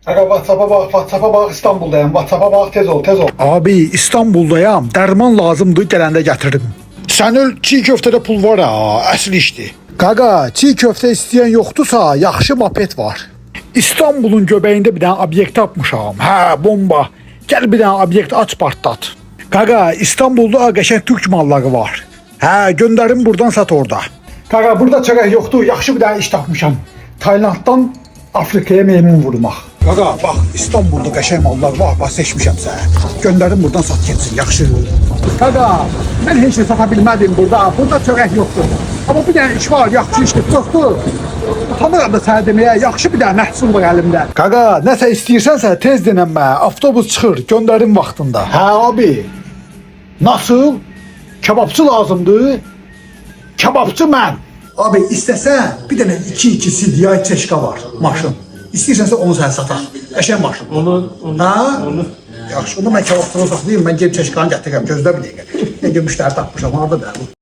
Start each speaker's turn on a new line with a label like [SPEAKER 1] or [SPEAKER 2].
[SPEAKER 1] Aga WhatsApp'a bak İstanbul'dayım. WhatsApp'a bak tez ol. Abi İstanbul'dayım. Dərman lazımdı gələndə gətirdim. Sənin çiğ köftədə pul var ha, əsl işdi. Qaqa, çiğ köftə istəyən yoxdursa, yaxşı moped var. İstanbul'un göbəyində bir dənə obyekt tapmışam. Hə, bomba. Gəl bir dənə obyekt aç partlat. Qaqa, İstanbul'da qəşəng türk malları var. Hə, göndərim buradan sat orada. Qaqa, burada çörək yoxdur, yaxşı bir dənə iş tapmışam. Taylanddan Afrikaya meymun vurmaq. Qaqa, bax, İstanbul'da qəşəng mallar var, bax seçmişəmsə. Göndərim buradan sat getsin, yaxşı. Qaqa, mən heç nə sata bilmədim burada. Burada çörək yoxdur. Amma bir dənə iş var, yaxşı işdir, çoxdur. Utanıram da sənə deməyə, yaxşı bir dənə məhsul var əlimdə. Qaqa, nəsə istəyirsənsə tez denənmə, avtobus çıxır, göndərim vaxtında. Hə abi, nasıl? Kebapçı lazımdır? Kebapçı mən. Abi istəsən bir dənə 2.2 CDI çeşka var, maşın. İstəyirsənsə onu sənə sataq. Qəşəng maşın. Onu. Yaxşı, onu mən kebapçıda saxlayayım, mən gelib çeşkanı gətirirəm, gözlə bir dəqiqə. Nə müştəri tapmışam, orada da.